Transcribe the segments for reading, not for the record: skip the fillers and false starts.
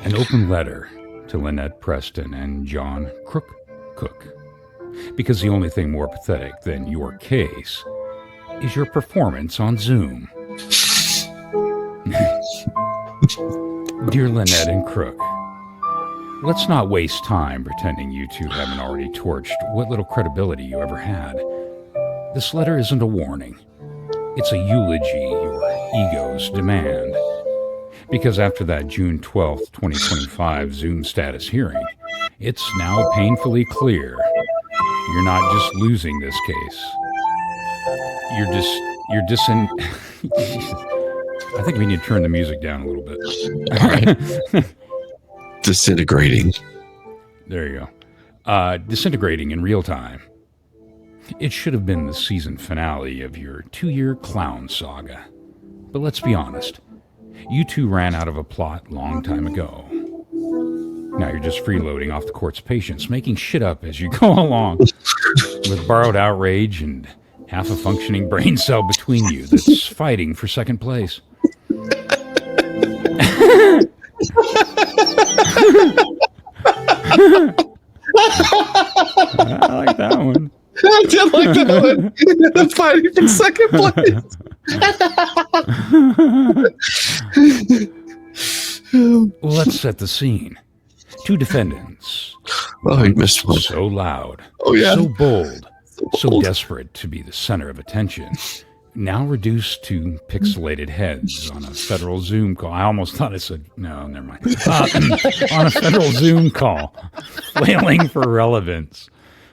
An open letter to Lynette Preston and John Crook. Because the only thing more pathetic than your case is your performance on Zoom. Dear Lynette and Crook, let's not waste time pretending you two haven't already torched what little credibility you ever had. This letter isn't a warning. It's a eulogy your egos demand. Because after that June 12th, 2025 Zoom status hearing, it's now painfully clear you're not just losing this case. I think we need to turn the music down a little bit. All right. Disintegrating. There you go. Disintegrating in real time. It should have been the season finale of your 2-year clown saga. But let's be honest. You two ran out of a plot long time ago. Now you're just freeloading off the court's patience, making shit up as you go along. With borrowed outrage and half a functioning brain cell between you that's fighting for second place. I like that one. I did like that one. Fighting for second place. Let's set the scene. 2 defendants. Oh, you missed one. So loud. Oh, yeah. So bold. So desperate to be the center of attention. Now reduced to pixelated heads on a federal Zoom call. I almost thought I said, no, never mind. On a federal Zoom call, flailing for relevance,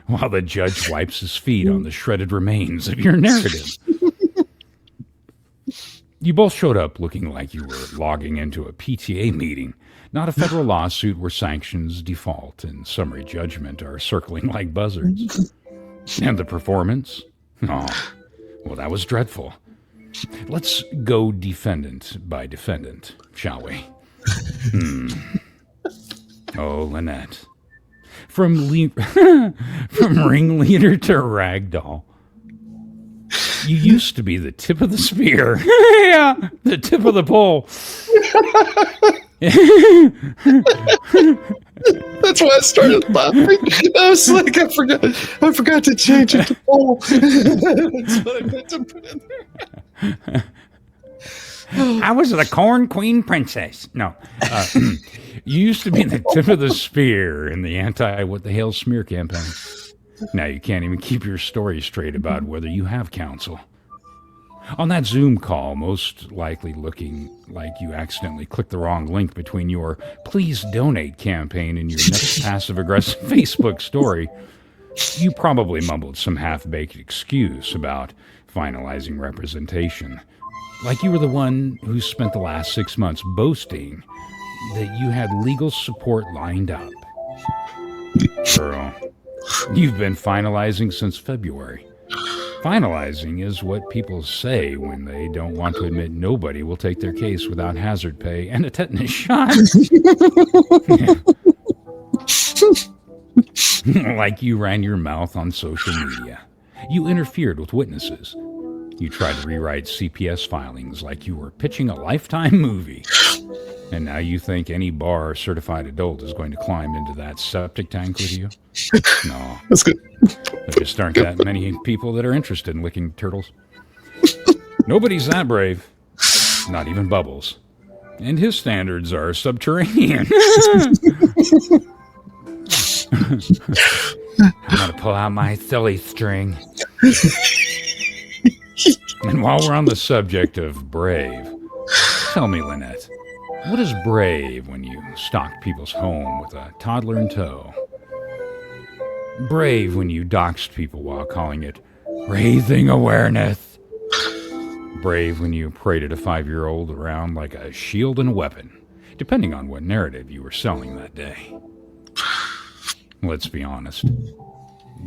while the judge wipes his feet on the shredded remains of your narrative. You both showed up looking like you were logging into a PTA meeting, not a federal lawsuit where sanctions default and summary judgment are circling like buzzards. And the performance? Oh, well, that was dreadful. Let's go defendant by defendant, shall we? Oh, Lynette. From ringleader to ragdoll. You used to be the tip of the spear. Yeah, the tip of the pole. That's why I started laughing. I was like, I forgot to change it to pole. That's what I meant to put in there. I was the corn queen princess. No. You used to be the tip of the spear in the anti-what-the-hell smear campaign. Now you can't even keep your story straight about whether you have counsel. On that Zoom call, most likely looking like you accidentally clicked the wrong link between your Please Donate campaign and your next passive-aggressive Facebook story, you probably mumbled some half-baked excuse about finalizing representation. Like you were the one who spent the last 6 months boasting that you had legal support lined up. Girl, you've been finalizing since February. Finalizing is what people say when they don't want to admit nobody will take their case without hazard pay and a tetanus shot. Like you ran your mouth on social media. You interfered with witnesses. You tried to rewrite CPS filings like you were pitching a Lifetime movie. And now you think any bar certified adult is going to climb into that septic tank with you? No. That's good. There just aren't that many people that are interested in licking turtles. Nobody's that brave. Not even Bubbles. And his standards are subterranean. I'm going to pull out my silly string. And while we're on the subject of brave, tell me, Lynette, what is brave when you stalked people's home with a toddler in tow? Brave when you doxed people while calling it raising awareness. Brave when you paraded a 5-year-old around like a shield and a weapon, depending on what narrative you were selling that day. Let's be honest.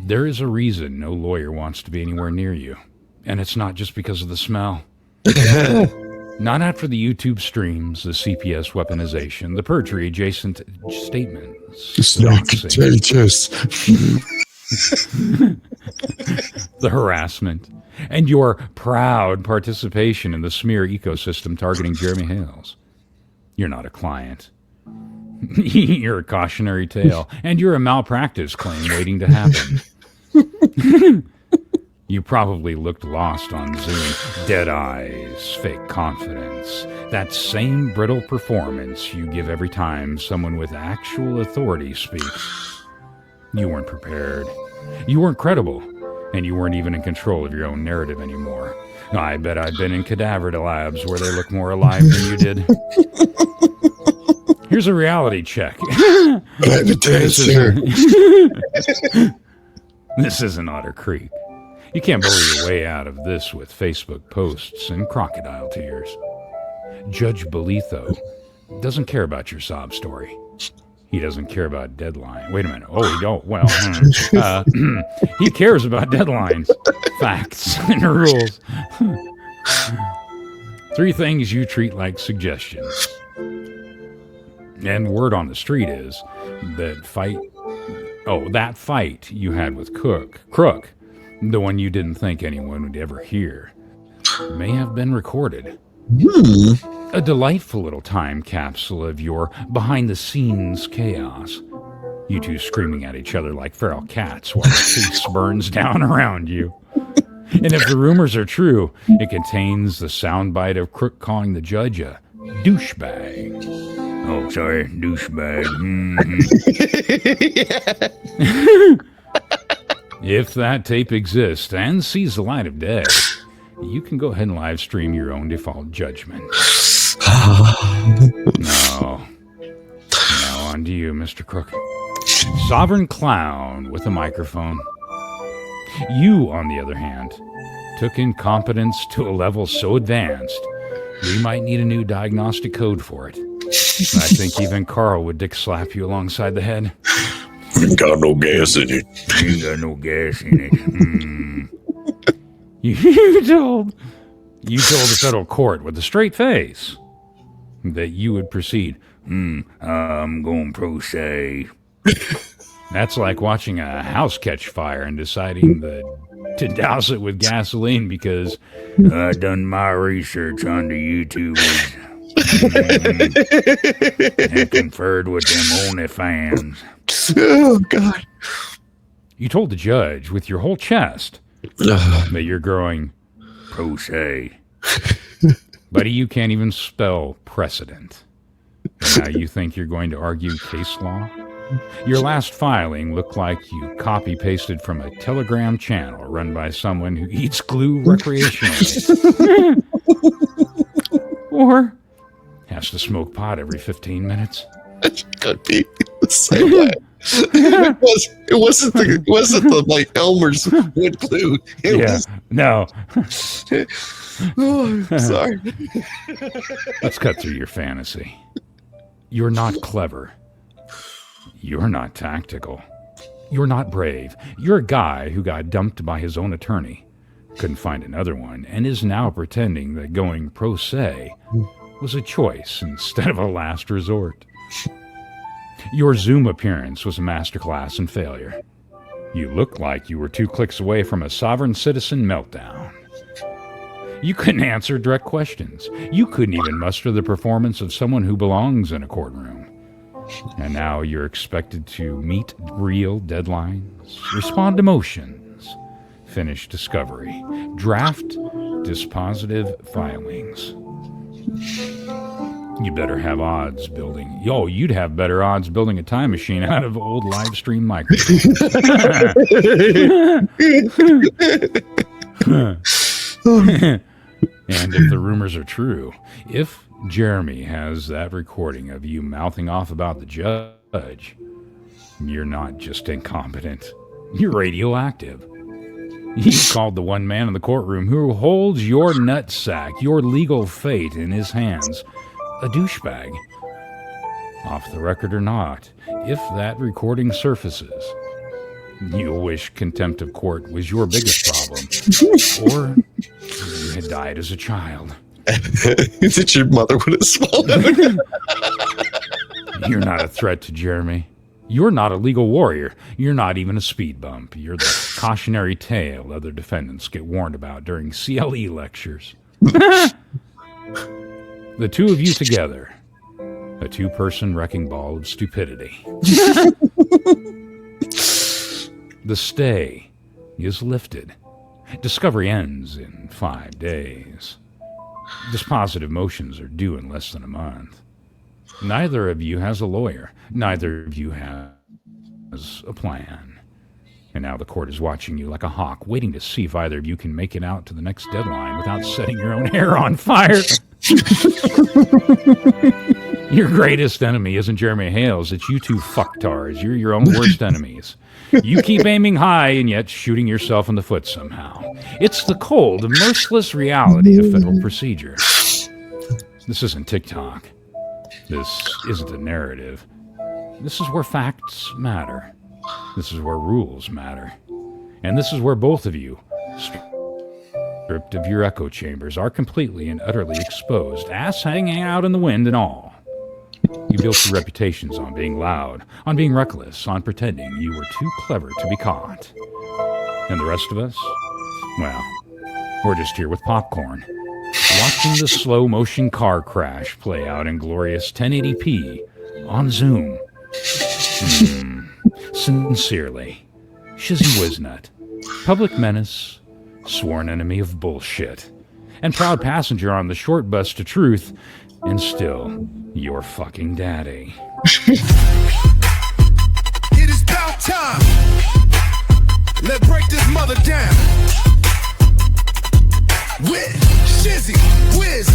There is a reason no lawyer wants to be anywhere near you, and it's not just because of the smell. Not after the YouTube streams, the CPS weaponization, the perjury adjacent statements. It's not contagious. The harassment, and your proud participation in the smear ecosystem targeting Jeremy Hales. You're not a client. You're a cautionary tale, and you're a malpractice claim waiting to happen. You probably looked lost on Zoom. Dead eyes, fake confidence. That same brittle performance you give every time someone with actual authority speaks. You weren't prepared. You weren't credible. And you weren't even in control of your own narrative anymore. I bet I've been in cadaver labs where they look more alive than you did. Here's a reality check. This isn't Otter Creek. You can't bully your way out of this with Facebook posts and crocodile tears. Judge Bolitho doesn't care about your sob story. He doesn't care about deadline. Wait a minute. Oh, he don't. Well, he cares about deadlines, facts, and rules. 3 things you treat like suggestions. And word on the street is that that fight you had with Crook, the one you didn't think anyone would ever hear, may have been recorded. A delightful little time capsule of your behind-the-scenes chaos. You two screaming at each other like feral cats while the feast burns down around you. And if the rumors are true, it contains the soundbite of Crook calling the judge a douchebag. Oh, sorry, douchebag. If that tape exists and sees the light of day, you can go ahead and live stream your own default judgment. No. Now on to you, Mr. Crook. Sovereign clown with a microphone. You, on the other hand, took incompetence to a level so advanced, we might need a new diagnostic code for it. I think even Carl would dick slap you alongside the head. Ain't got no gas in it. Ain't got no gas in it. You told the federal court with a straight face that you would proceed. I'm going pro se. That's like watching a house catch fire and deciding to douse it with gasoline because I done my research on the YouTubers and conferred with them OnlyFans. Oh, God. You told the judge with your whole chest that you're growing pro se. Buddy, you can't even spell precedent. And now you think you're going to argue case law? Your last filing looked like you copy-pasted from a Telegram channel run by someone who eats glue recreationally. Or has to smoke pot every 15 minutes. It could be the same way. It wasn't the like Elmer's wood glue. No. Oh, I'm sorry. Let's cut through your fantasy. You're not clever. You're not tactical. You're not brave. You're a guy who got dumped by his own attorney, couldn't find another one, and is now pretending that going pro se was a choice instead of a last resort. Your Zoom appearance was a masterclass in failure. You looked like you were 2 clicks away from a sovereign citizen meltdown. You couldn't answer direct questions. You couldn't even muster the performance of someone who belongs in a courtroom. And now you're expected to meet real deadlines, respond to motions, finish discovery, draft dispositive filings. You better have odds building. You'd have better odds building a time machine out of old live stream microphones. And if the rumors are true, if Jeremy has that recording of you mouthing off about the judge, you're not just incompetent. You're radioactive. He called the one man in the courtroom who holds your nutsack, your legal fate in his hands, a douchebag. Off the record or not, if that recording surfaces, you'll wish contempt of court was your biggest problem. Or you had died as a child. That your mother would have swallowed. You're not a threat to Jeremy. You're not a legal warrior. You're not even a speed bump. You're the cautionary tale other defendants get warned about during CLE lectures. The two of you together, a two-person wrecking ball of stupidity. The stay is lifted. Discovery ends in 5 days. Dispositive motions are due in less than a month. Neither of you has a lawyer. Neither of you has a plan. And now the court is watching you like a hawk, waiting to see if either of you can make it out to the next deadline without setting your own hair on fire. Your greatest enemy isn't Jeremy Hales. It's you two fucktards. You're your own worst enemies. You keep aiming high and yet shooting yourself in the foot somehow. It's the cold, merciless reality of federal procedure. This isn't TikTok. This isn't a narrative. This is where facts matter. This is where rules matter. And this is where both of you, stripped of your echo chambers, are completely and utterly exposed, ass hanging out in the wind and all. You built your reputations on being loud, on being reckless, on pretending you were too clever to be caught. And the rest of us? Well, we're just here with popcorn, watching the slow-motion car crash play out in glorious 1080p on Zoom. Sincerely, Shizzy Wiznut, public menace, sworn enemy of bullshit, and proud passenger on the short bus to truth, and still your fucking daddy. It is about time. Let's break this mother down. With Shizzy Wiz